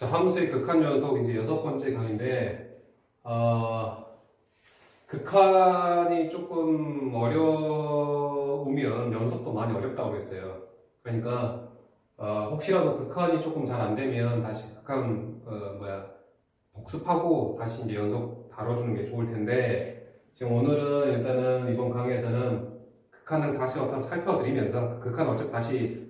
자, 함수의 극한 연속 이제 6번째 강인데, 극한이 조금 어려우면 연속도 많이 어렵다고 그랬어요. 그러니까, 혹시라도 극한이 조금 잘 안 되면 다시 극한, 복습하고 다시 이제 연속 다뤄주는 게 좋을 텐데, 지금 오늘은 일단은 이번 강의에서는 극한을 다시 어떤 살펴드리면서, 극한 어차피 다시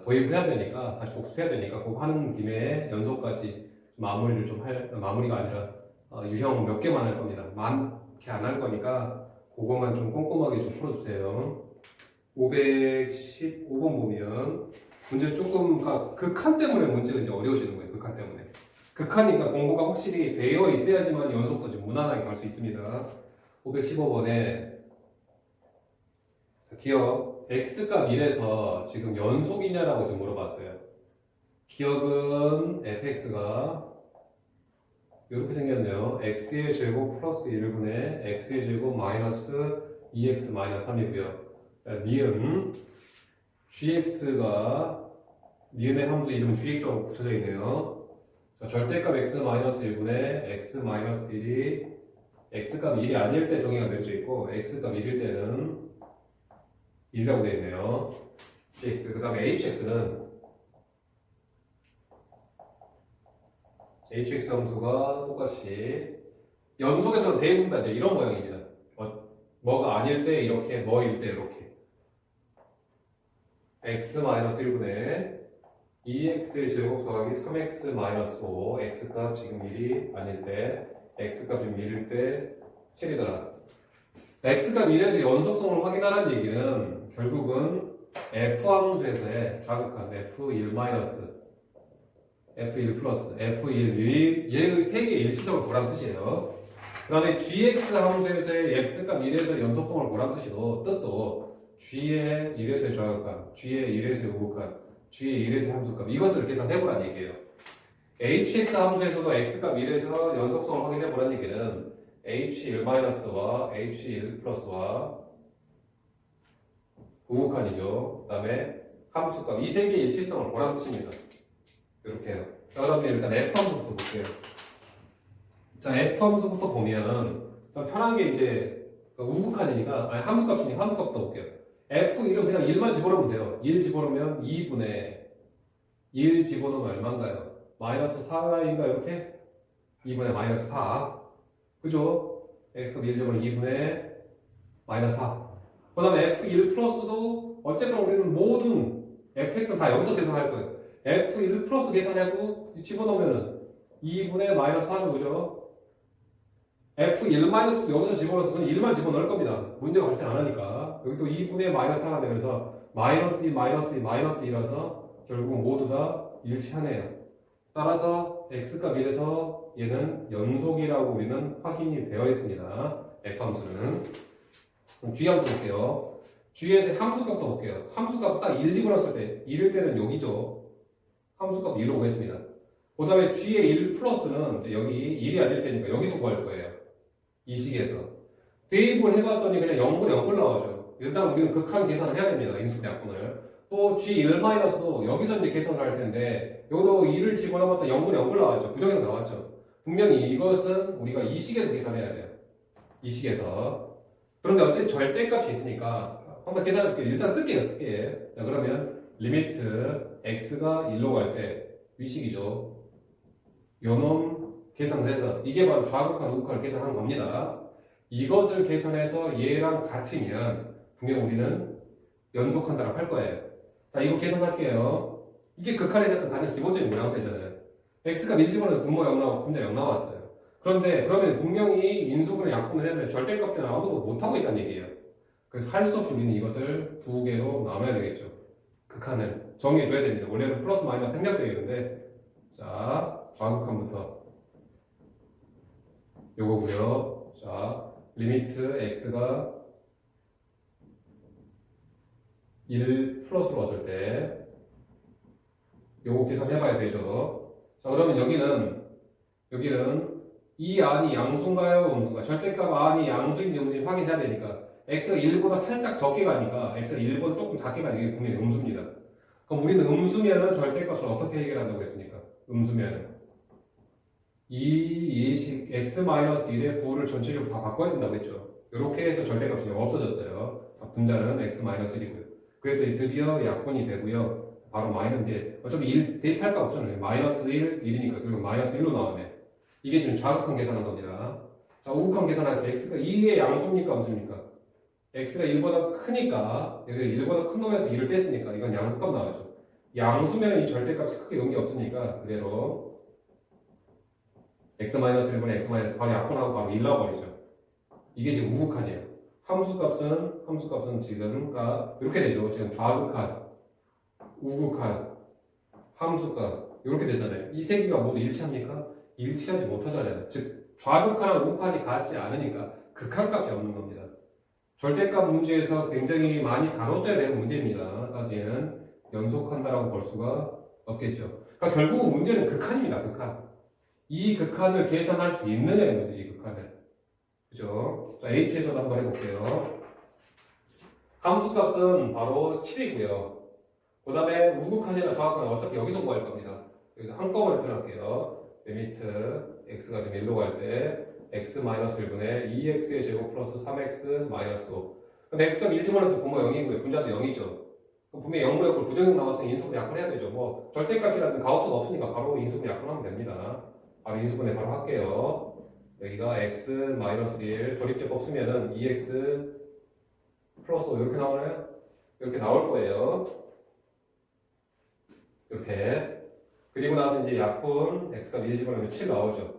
도입을 해야 되니까 다시 복습해야 되니까 그거 하는 김에 연속까지 마무리를 좀 마무리가 아니라 유형 몇 개만 할 겁니다. 많게 안 할 거니까 그것만 좀 꼼꼼하게 좀 풀어주세요. 515번 보면 문제 조금 극한 때문에 문제가 이제 어려워지는 거예요. 극한 때문에. 극한이니까 공부가 확실히 되어 있어야지만 연속도 좀 무난하게 갈 수 있습니다. 515번에 기억 x값 1에서 지금 연속이냐라고 지금 물어봤어요. 기억은 fx가 이렇게 생겼네요. x의 제곱 플러스 1분의 x의 제곱 마이너스 2x 마이너스 3이고요. 니은 gx가 니은의 함수 이름은 gx라고 붙여져 있네요. 자, 절대값 x 마이너스 1분의 x 마이너스 1이 x값 1이 아닐 때 정의가 되어져 있고 x값 1일 때는 1이라고 되어 있네요. gx 그 다음에 hx 함수가 똑같이 연속에서는 대부분 이제 이런 모양입니다. 뭐가 아닐 때 이렇게, 뭐일 때 이렇게. x-1분의 2x의 제곱 더하기 3x-5 x값 지금 1이 아닐 때 x값 지금 1일 때 7이더라. x값 1에서 연속성을 확인하라는 얘기는 결국은 f 함수에서의 좌극한 f1 마이너스 f1 플러스 f1 얘의 세 개의 일치점을 보란 뜻이에요. 그 다음에 gx 함수에서의 x값 1에서 연속성을 보란 뜻도 g의 1에서의 좌극한, g의 1에서의 우극한, g의 1에서의 함수값 이것을 계산해보란 얘기예요. hx 함수에서도 x값 1에서 연속성을 확인해보란 얘기는 h1-와 h1+와 우극한이죠. 그 다음에 함수값 이 세 개의 일치성을 보란 뜻입니다. 이렇게 해요. 자, 그러면 일단 f 함수부터 볼게요. 자, f 함수부터 보면 좀 편하게 이제 우극한이니까 함수값이니까 함수값부터 볼게요. f1은 그냥 1만 집어넣으면 돼요. 1 집어넣으면 2분의 1 집어넣으면 얼마인가요? 마이너스 4인가 이렇게? 2분의 마이너스 4 그죠? x값 1 집어넣으면 2분의 마이너스 4 그 다음에 f1 플러스도 어쨌든 우리는 모든 fx는 다 여기서 계산할 거예요. f1 플러스 계산해도 집어넣으면 2분의 마이너스 4죠, 그죠? f1 마이너스도 여기서 집어넣어서 그냥 1만 집어넣을 겁니다. 문제가 발생 안 하니까. 여기 또 2분의 마이너스 4가 되면서 마이너스 2, 마이너스 2, 마이너스 2라서 결국 모두 다 일치하네요. 따라서 x값 1에서 얘는 연속이라고 우리는 확인이 되어 있습니다. f 함수는. 그럼 g 함수 볼게요. g에서 함수값도 볼게요. 함수값 딱 1 집어넣었을 때 1일 때는 여기죠. 함수값 1로 오겠습니다. 그 다음에 g의 1 플러스는 이제 여기 1이 아닐 때니까 여기서 구할 거예요. 이 식에서. 대입을 해봤더니 그냥 0분의 0을 나오죠. 일단 우리는 극한 계산을 해야 됩니다. 인수분해약분을. 또 g1-도 여기서 이제 계산을 할 텐데 여기도 2를 집어넣었더니 0분의 0을 나왔죠. 부정해서 나왔죠. 분명히 이것은 우리가 이 식에서 계산해야 돼요. 이 식에서. 그런데 어차피 절대값이 있으니까 한번 계산해볼게요. 일단 쓸게요. 자, 그러면 리미트 x가 1로 갈 때 위식이죠. 요놈 계산을 해서 이게 바로 좌극한 우극한을 계산한 겁니다. 이것을 계산해서 얘랑 같으면 분명 우리는 연속한다라고 할 거예요. 자, 이거 계산할게요. 이게 극한에서 가장 기본적인 모양새잖아요. x가 1 집어넣어서 분모 0 나오고 분모 0 나왔어요. 그런데 그러면 분명히 인수분해 약분을 해야 돼. 절대값 때문에 아무것도 못하고 있다는 얘기예요. 그래서 할 수 없이 우리는 이것을 두 개로 나눠야 되겠죠. 극한을 정해줘야 됩니다. 원래는 플러스 마이너스 생략되어 있는데 자, 좌극한부터 요거고요. 자, 리미트 x가 1 플러스로 왔을 때 요거 계산해봐야 되죠. 자, 그러면 여기는 이 안이 양수인가요? 음수인가요? 절대값 안이 양수인지 음수인지 확인해야 되니까 x가 1보다 살짝 적게 가니까 x가 1보다 조금 작게 가니까 이게 분명히 음수입니다. 그럼 우리는 음수면은 절대값을 어떻게 해결한다고 했습니까? 음수면은 이 예식 x-1의 부호를 전체적으로 다 바꿔야 된다고 했죠. 이렇게 해서 절대값이 없어졌어요. 분자는 x-1이고요. 그랬더니 드디어 약분이 되고요. 바로 마이너스 이제 어차피 1 대입할 거 없잖아요. 마이너스 1, 1이니까 결국 마이너스 1로 나오네. 이게 지금 좌극한 계산한 겁니다. 자, 우극한 계산할 때 x가 2의 양수입니까? 없습니까? x가 1보다 크니까 여기 1보다 큰 놈에서 2를 뺐으니까 이건 양수값 나오죠. 양수면 이 절대값이 크게 의미 없으니까 그대로 x-1분의 x- 바로 약분하고 바로 1 나와버리죠. 이게 지금 우극한이에요. 함수값은 지금 이렇게 되죠. 지금 좌극한, 우극한, 함수값 이렇게 되잖아요. 이 세 개가 모두 일치합니까? 일치하지 못하잖아요. 즉 좌극한과 우극한이 같지 않으니까 극한값이 없는 겁니다. 절대값 문제에서 굉장히 많이 다뤄줘야 되는 문제입니다. 따지에는 연속한다라고 볼 수가 없겠죠. 그러니까 결국은 문제는 극한입니다. 극한. 이 극한을 계산할 수 있느냐는 거지. 이 극한을. 그죠? 자, H에서도 한번 해볼게요. 함수값은 바로 7이고요. 그 다음에 우극한이나 좌극한 어차피 여기서 구할 겁니다. 여기서 한꺼번에 표현할게요. 리미트 x가 지금 1로 갈 때 x-1분의 2x의 제곱 플러스 3x 마이너스 5. 근데 x가 1지만 해도 분모 0이고요. 분자도 0이죠. 그럼 분명히 0분의 0을 부정형 나왔으니 인수분해 약분해야 되죠. 뭐 절대값이라든 가우스가 없으니까 바로 인수분해 약분하면 됩니다. 바로 인수분해 바로 할게요. 여기가 x-1 조립제법 쓰면은 2x 플러스 5 이렇게 나오나요? 이렇게 나올 거예요. 이렇게. 그리고 나서 이제 약분 x가 1 집어넣으면 7 나오죠.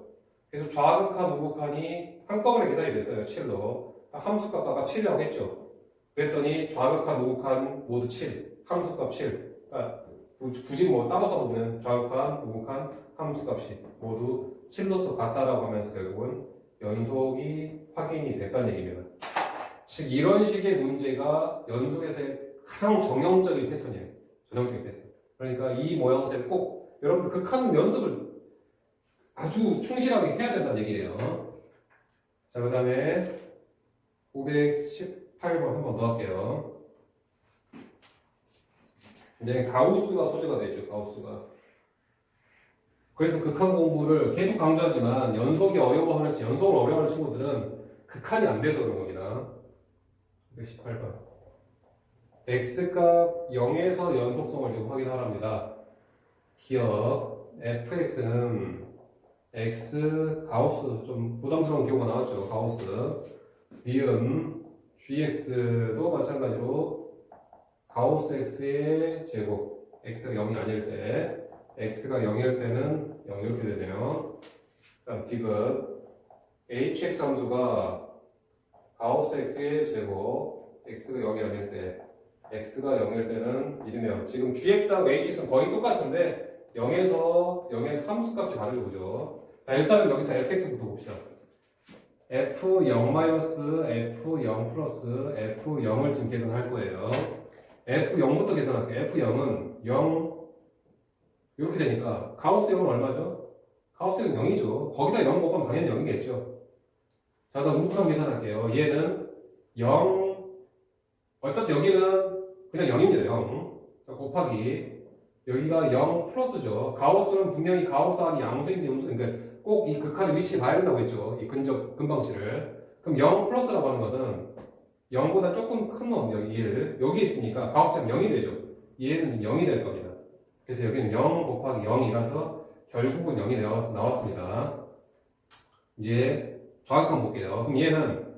그래서 좌극한, 우극한이 한꺼번에 계산이 됐어요. 7로. 함수값도 아까 7이라고 했죠. 그랬더니 좌극한, 우극한 모두 7. 함수값 7. 그러니까 굳이 뭐 따로 써보면 좌극한, 우극한, 함수값이 모두 7로서 같다라고 하면서 결국은 연속이 확인이 됐다는 얘기입니다. 즉 이런 식의 문제가 연속에서의 가장 정형적인 패턴이에요. 전형적인 패턴. 그러니까 이 모양새를 꼭 여러분들 극한 연습을 아주 충실하게 해야 된다는 얘기예요. 자, 그 다음에 518번 한번 더 할게요. 이제 가우스가 소재가 되죠. 가우스가. 그래서 극한 공부를 계속 강조하지만 연속이 어려워하는 연속을 어려워하는 친구들은 극한이 안 돼서 그런 겁니다. 118번. x값 0에서 연속성을 지금 확인하랍니다. 기억 fx는 x 가우스 좀 부담스러운 기호가 나왔죠. 가우스 니은 gx도 마찬가지로 가우스 x의 제곱 x가 0이 아닐 때 x가 0일 때는 0 이렇게 되네요. 그다음 지금 hx 함수가 가우스 x의 제곱 x가 0이 아닐 때 x가 0일 때는 1이네요. 지금 gx하고 hx는 거의 똑같은데 0에서 함수값이 다르죠. 그죠? 자, 일단은 여기서 fx부터 봅시다. f0 플러스 f0을 지금 계산할 거예요. f0부터 계산할게요. f0은 0 이렇게 되니까 가우스 0은 얼마죠? 가우스 0은 0이죠. 거기다 0 곱하면 당연히 0이겠죠. 자, 그럼 우극한 계산할게요. 얘는 0 어차피 여기는 그냥 0입니다. 0 자, 곱하기 여기가 0 플러스죠. 가우스는 분명히 가우스 안이 양수인지 음수 그러니까 꼭 이 극한의 위치 봐야 된다고 했죠. 이 근방치를. 그럼 0 플러스라고 하는 것은 0보다 조금 큰 놈, 여기 1. 여기 있으니까 가우스는 0이 되죠. 얘는 0이 될 겁니다. 그래서 여기는 0 곱하기 0이라서 결국은 0이 나왔습니다. 이제 좌극한 볼게요. 그럼 얘는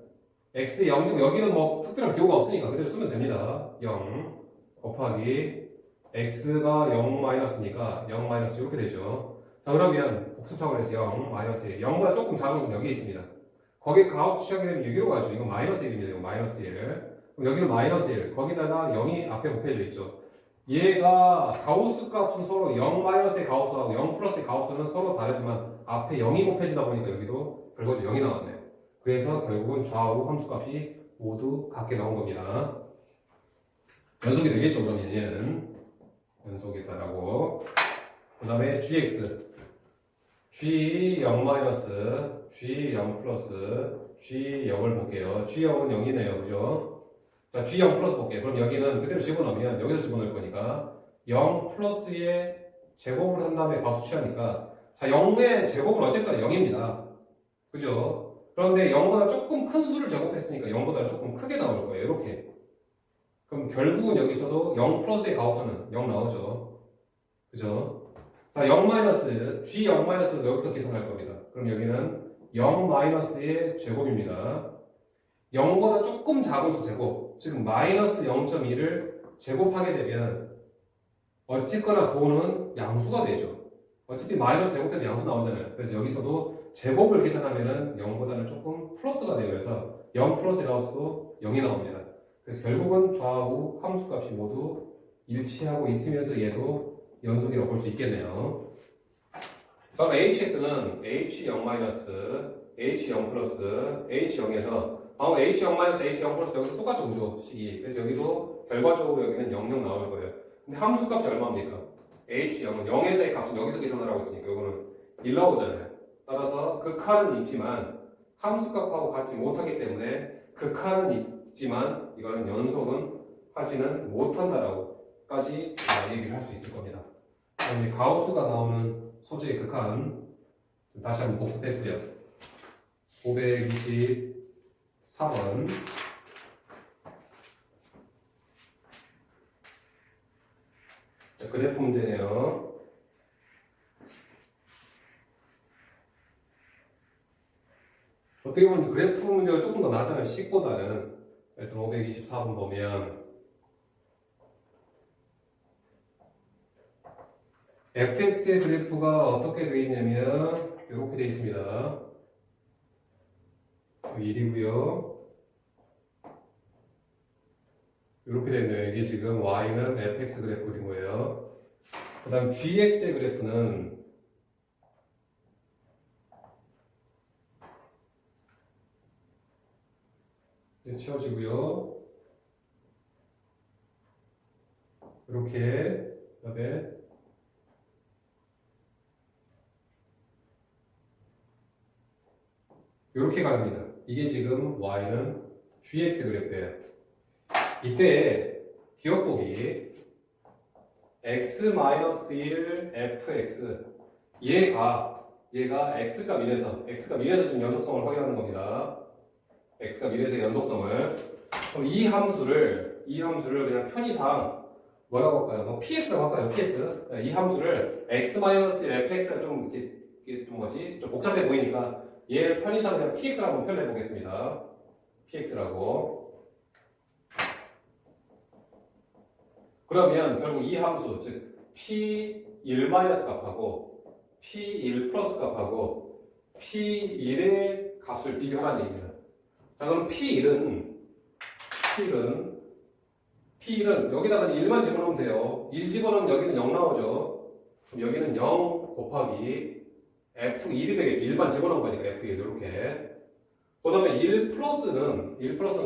x 0, 지금 여기는 뭐 특별한 기호가 없으니까 그대로 쓰면 됩니다. 0 곱하기 x가 0 마이너스니까 0 마이너스 이렇게 되죠. 자, 그러면 복수차원에서 0 마이너스 1 0보다 조금 작은 수 여기 있습니다. 거기에 가우스 수식이 되면 여기로 가죠. 이건 마이너스 1입니다. 이거 마이너스 1. 그럼 여기는 마이너스 1. 거기다가 0이 앞에 곱해져 있죠. 얘가 가우스 값은 서로 0 마이너스의 가우스하고 0 플러스의 가우스는 서로 다르지만 앞에 0이 곱해지다 보니까 여기도 결과적으로 0이 나왔네요. 그래서 결국은 좌우 함수값이 모두 같게 나온 겁니다. 연속이 되겠죠. 그러면 얘는 연속이다라고. 그 다음에 gx g0 g0 플러스 g0을 볼게요. g0은 0이네요. 그죠? 자, g0 플러스 볼게요. 그럼 여기는 그대로 집어넣으면 여기서 집어넣을 거니까 0 플러스의 제곱을 한 다음에 값을 취하니까 자 0의 제곱은 어쨌거나 0입니다. 그죠? 그런데 0보다 조금 큰 수를 제곱했으니까 0보다 조금 크게 나올 거예요. 이렇게. 그럼 결국은 여기서도 0 플러스의 가우수는 0 나오죠. 그죠? 자, 0 마이너스, G0 마이너스도 여기서 계산할 겁니다. 그럼 여기는 0 마이너스의 제곱입니다. 0보다 조금 작은 수 제곱, 즉 마이너스 0.2를 제곱하게 되면 어쨌거나 그거는 양수가 되죠. 어차피 마이너스 제곱해도 양수 나오잖아요. 그래서 여기서도 제곱을 계산하면은 0보다는 조금 플러스가 되면서 0 플러스 가우스도 0이 나옵니다. 그래서 결국은 좌우 함수값이 모두 일치하고 있으면서 얘도 연속이라고 볼 수 있겠네요. 그럼 hx는 h0 h0 플러스 h0에서 h0 h0 플러스 여기서 똑같죠, 그죠? 식이. 그래서 여기도 결과적으로 여기는 0 나올 거예요. 근데 함수값이 얼마입니까? h0은 0에서의 값은 여기서 계산을 하고 있으니까 이거는 1 나오잖아요. 따라서 극한은 있지만 함수값하고 같이 못하기 때문에 극한은 있지만 이거는 연속은 하지는 못한다라고까지 얘기를 할 수 있을 겁니다. 그럼 가우스가 나오는 소재의 극한 다시 한번 복습했고요. 524번 그래프 문제네요. 어떻게 보면 그래프 문제가 조금 더 나잖아요. 식보다는. 일단 524번 보면 fx의 그래프가 어떻게 되어 있냐면 이렇게 되어 있습니다. 1이고요. 이렇게 되어 있네요. 이게 지금 y는 fx 그래프인 거예요. 그 다음 gx의 그래프는 채워지고요. 이렇게 그다음에 이렇게 갑니다. 이게 지금 y는 gx 그래프예요. 이때 기억보기 x-1 fx 얘가 x값 1에서 지금 연속성을 확인하는 겁니다. x값 1에서 연속성을 그럼 이 함수를 그냥 편의상 뭐라고 할까요? 뭐 px라고 할까요? px 이 함수를 x-fx가 좀 이게 좀 뭐지? 좀 복잡해 보이니까 얘를 편의상 그냥 px라고 한번 표현해 보겠습니다. px라고 그러면 결국 이 함수 즉 p1 값하고 p1 플러스 값하고 p1의 값을 비교하라는 얘기입니다. 자 그럼 p1은 여기다가 1만 집어넣으면 돼요. 1 집어넣으면 여기는 0 나오죠. 그럼 여기는 0 곱하기 f1이 되겠죠. 1만 집어넣은 거니까 f1 이렇게. 그 다음에 1 플러스는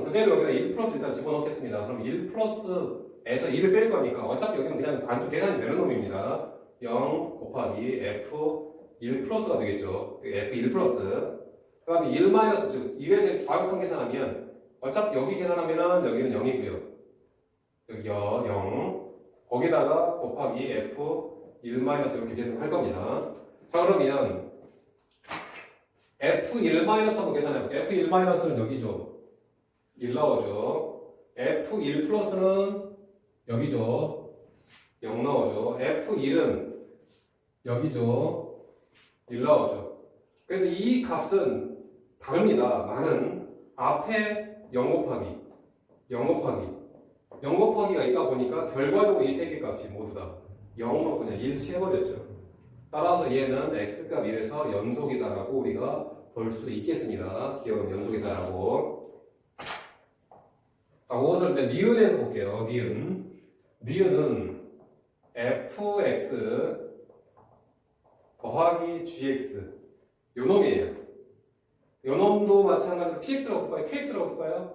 그대로 여기다 1 플러스 일단 집어넣겠습니다. 그럼 1 플러스에서 1을 뺄 거니까 어차피 여기는 그냥 단순 계산이 되는 놈입니다. 0 곱하기 f1 플러스가 되겠죠. f1 플러스. 그 다음에 1 마이너스 즉 1에서 좌극한 계산하면 어차피 여기 계산하면은 여기는 0이고요. 여기 0 거기다가 곱하기 f1 마이너스 이렇게 계산할 겁니다. 자 그러면 f1 마이너스 한번 계산해볼게요. f1 마이너스는 여기죠. 1 나오죠. f1 플러스는 여기죠. 0 나오죠. f1은 여기죠. 1 나오죠. 그래서 이 값은 다릅니다. 많은 앞에 0 곱하기가 있다 보니까 결과적으로 이 세 개 값이 모두 다 0으로 그냥 일치해버렸죠. 따라서 얘는 x값 1에서 연속이다라고 우리가 볼 수 있겠습니다. 기억은 연속이다라고. 자, 그것을 일단 니은에서 볼게요. 니은은 fx 더하기 gx 요 놈이에요. 요 놈도 마찬가지로 px라고 볼까요? qx라고 볼까요?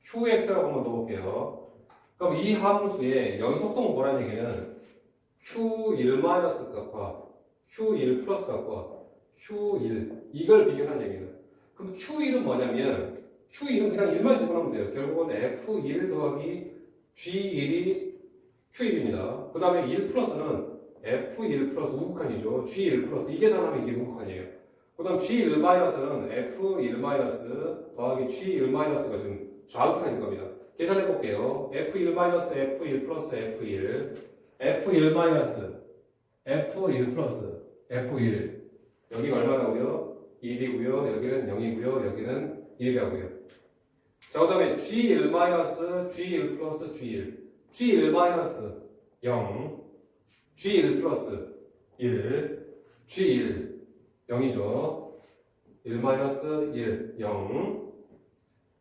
qx라고 한번 더 볼게요. 그럼 이 함수의 연속성은 뭐라는 얘기는 q1 마이너스 값과 q1 플러스 값과 q1 이걸 비교하는 얘기는. 그럼 q1은 뭐냐면 q1은 그냥 1만 집어넣으면 돼요. 결국은 f1 더하기 g1이 Q1입니다. 그 다음에 1 플러스는 F1 플러스 우극한이죠. G1 플러스 이 계산하면 이게 우극한이에요. 그 다음 G1 마이너스는 F1 마이너스 더하기 G1 마이너스가 지금 좌극한일 겁니다. 계산해 볼게요. F1 마이너스 F1 플러스 F1 F1 마이너스 F1 플러스 F1 여기가 얼마라고요? 1이고요. 여기는 0이고요. 여기는 1이라고요. 자, 그 다음에 G1 마이너스 G1 플러스 G1 G1 마이너스 0 G1 플러스 1 G1 0이죠. 1 마이너스 1 0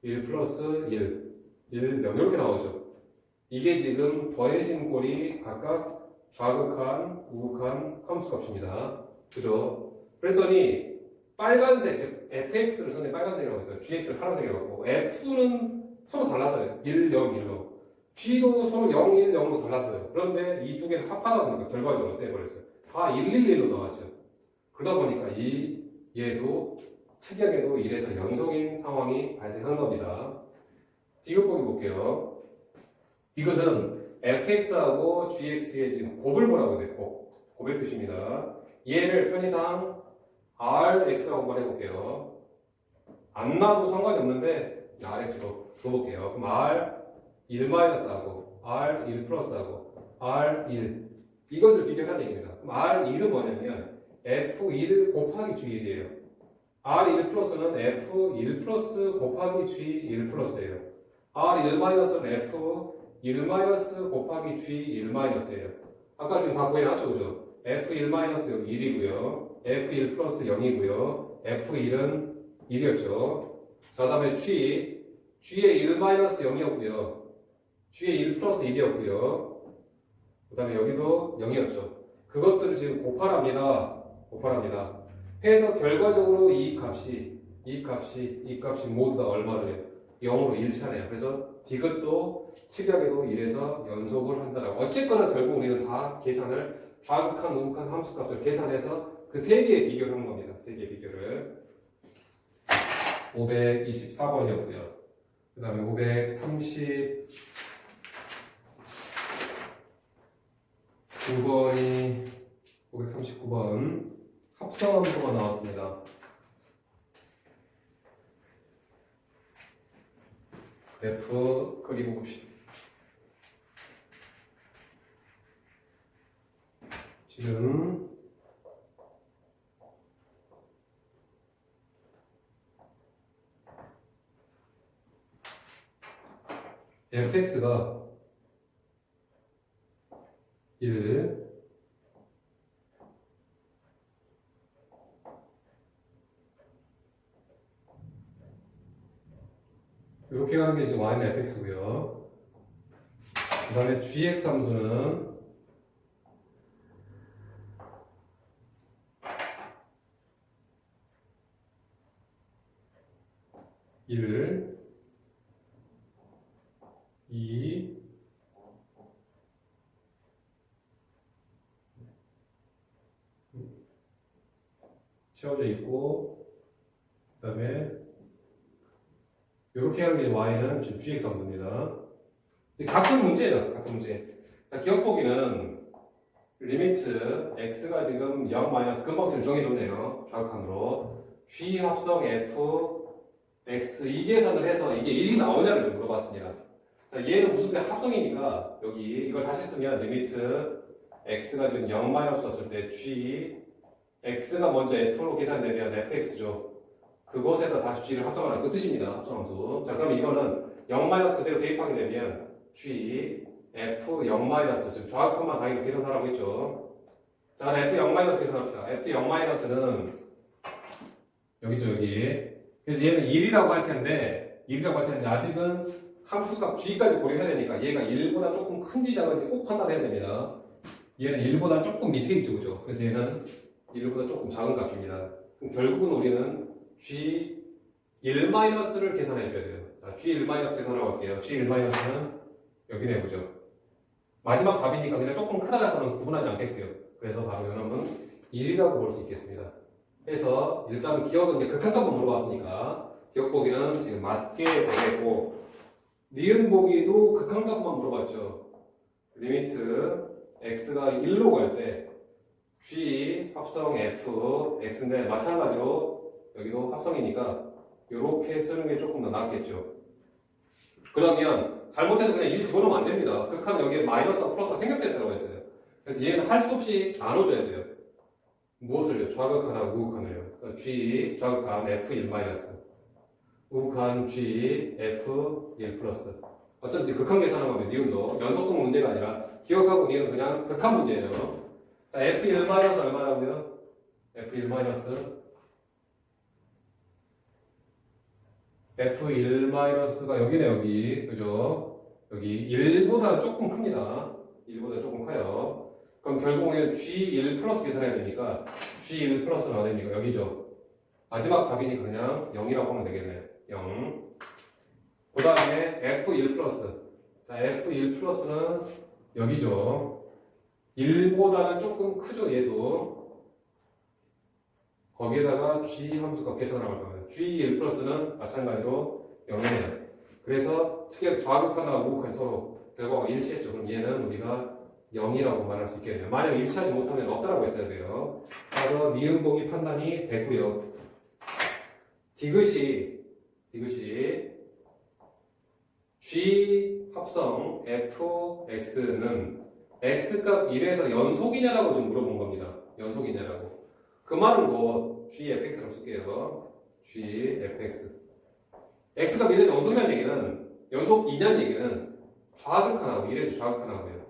1 플러스 1 1 0 이렇게 나오죠. 이게 지금 더해진 꼴이 각각 좌극한, 우극한 함수값입니다. 그죠? 그랬더니 빨간색, 즉 fx를 선생님 빨간색이라고 했어요. gx를 파란색이라고 했고 f는 서로 달라서요. 1, 0, 1로 g도 서로 0, 1, 0로 달라서요. 그런데 이 두 개는 합하다 보니까 결과적으로 어때 버렸어요. 다 1, 1, 1로 나왔죠. 그러다 보니까 얘도 특이하게도 1에서 연속인 상황이 발생한 겁니다. 디귿 보기 볼게요. 이것은 fx하고 gx의 지금 곱을 보라고 했고 곱의 표시입니다. 얘를 편의상 rx라고 말해볼게요. 안 나와도 상관이 없는데 rx로 줘볼게요. 그럼 r1-하고 r1+하고 r1 이것을 비교하는 얘기입니다. 그럼 r1은 뭐냐면 f1 곱하기 g1이에요. r1+는 f1+ 곱하기 g1+예요. r1-는 f1- 곱하기 g1-예요. 아까 지금 다 구해놨죠, 그죠? f1- 여기 1이고요. f1 플러스 0이고요. f1은 1이었죠. 자, 그 다음에 g의 1 마이너스 0이었고요. g의 1 플러스 1이었고요. 그 다음에 여기도 0이었죠. 그것들을 지금 곱하랍니다. 해서 결과적으로 이 값이 모두 다 얼마를 해요? 0으로 1차례요. 그래서 디귿도 특이하게도 1에서 연속을 한다라고. 어쨌거나 결국 우리는 다 계산을 좌극한, 우극한 함수값을 계산해서 그 세 개의 비교를 하는 겁니다. 세 개의 비교를. 524번이었고요. 그 다음에 539번 합성함수가 나왔습니다. 그래프 그리고 봅시다. 지금 fx가 1 이렇게 가는 게 지금 y는 fx고요. 그 다음에 gx 함수는 1 2 채워져 있고 그 다음에 이렇게 하는 게 y는 지금 gx 함수입니다. 같은 문제예요. 같은 문제. 자, 기억 보기는 리미트 x가 지금 0 마이너스 금방 지금 정해졌네요. 좌극한으로 g 합성 f x 이 계산을 해서 이게 1이 나오냐를 좀 물어봤습니다. 자, 얘는 무슨 때 합성이니까 여기 이걸 다시 쓰면 리미트 x가 지금 0 마이너스 왔을 때 g x가 먼저 f로 계산되면 fx죠. 그것에다 다시 g를 합성하는 그 뜻입니다. 합성함수. 자, 그럼 이거는 0 마이너스 그대로 대입하게 되면 g f 0 마이너스 지금 좌극한만 당연히 계산하라고 했죠. 자, f 0 마이너스 계산합시다. f 0 마이너스는 여기죠, 여기. 그래서 얘는 1이라고 할 텐데 아직은 함수값 g까지 고려해야 되니까 얘가 1보다 조금 큰지 작은지 꼭 판단해야 됩니다. 얘는 1보다 조금 밑에 있죠, 그죠? 그래서 얘는 1보다 조금 작은 값입니다. 그럼 결국은 우리는 g1-를 계산해 줘야 돼요. 자, g1- 계산하고 할게요. g1-는 여기네, 그죠? 마지막 답이니까 그냥 조금 크다 작다는 구분하지 않겠고요. 그래서 바로 여러분 1이라고 볼 수 있겠습니다. 그래서 일단은 기억은 이제 극한값만 물어봤으니까 기억 보기는 지금 맞게 되겠고 니은 보기도 극한값만 물어봤죠. 리미트 x가 1로 갈 때 g 합성 f x인데 마찬가지로 여기도 합성이니까 이렇게 쓰는 게 조금 더 낫겠죠. 그러면 잘못해서 그냥 1 집어넣으면 안 됩니다. 극한 여기에 마이너스와 플러스가 생략됐다고 했어요. 그래서 얘는 할 수 없이 나눠줘야 돼요. 무엇을요? 좌극하나 우극한을요. 그러니까 g 좌극한 f1 마이너스 우극한 g f1 플러스. 어쩐지 극한 계산하는 거면 니은도 연속성 문제가 아니라 기억하고 니은 그냥 극한 문제예요. 자, f1 마이너스 얼마라고요? f1 마이너스 F1 마이너스가 여기네 여기 그죠? 여기 1보다는 조금 큽니다. 1보다 조금 커요. 그럼 결국은 G1 플러스 계산해야 되니까 G1 플러스는 어디입니까? 여기죠. 마지막 답이니까 그냥 0이라고 하면 되겠네요. 0. 그 다음에 F1 플러스. 자, F1 플러스는 여기죠. 1보다는 조금 크죠 얘도. 거기에다가 G 함수값 계산하면 겁니다. G1 플러스는 마찬가지로 0이네요. 그래서 특히 좌극하나 우극한 서로 결과가 일치했죠. 그럼 얘는 우리가 0이라고 말할 수 있겠네요. 만약 일치하지 못하면 없다라고 했어야 돼요. 그래서 니은보기 판단이 됐고요. 디귿이 G 합성 fx는 x값 1에서 연속이냐라고 지금 물어본 겁니다. 연속이냐라고. 그 말은 뭐 gfx라고 쓸게요. gfx. x가 1에서 연속이라는 얘기는 연속 2냐는 얘기는 좌극 하나고 1에서 좌극 하나고요.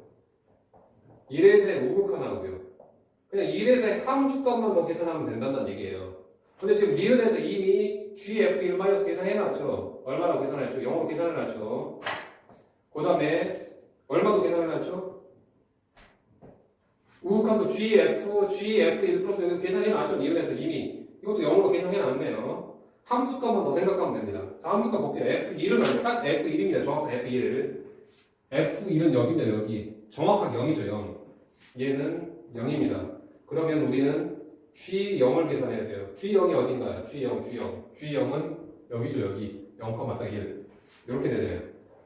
1에서의 우극 하나고요. 그냥 1에서의 함수값만 더 계산하면 된다는 얘기예요. 근데 지금 니은에서 이미 gf1 계산해놨죠. 얼마나 계산했죠? 0으로 계산해놨죠. 그 다음에 얼마도 계산해놨죠? 우극한도 gf1 플러스 계산해놨죠. 니은에서 이미 이것도 0으로 계산해놨네요. 함수값만 더 생각하면 됩니다. 자, 함수값 볼게요. f1은 아니고 딱 f1입니다. 정확한 f1. f1은 여기입니다. 여기. 정확하게 0이죠. 0. 얘는 0입니다. 그러면 우리는 G0을 계산해야 돼요. G0이 어딘가요? G0. G0은 여기죠. 여기. 0,1. 이렇게 되네요.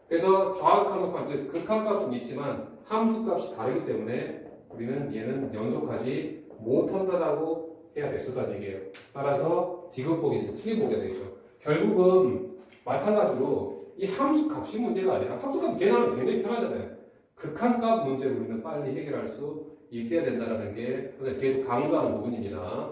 그래서 좌극함수값, 즉 극함값은 있지만 함수값이 다르기 때문에 우리는 얘는 연속하지 못한다라고 해야 됐었다는 얘기예요. 따라서 디귿보기, 틀림보기가 되겠죠. 결국은 마찬가지로 이 함수값이 문제가 아니라 함수값 계산하면 굉장히 편하잖아요. 극한값 문제를 우리는 빨리 해결할 수 있어야 된다는 게 선생님 계속 강조하는 부분입니다.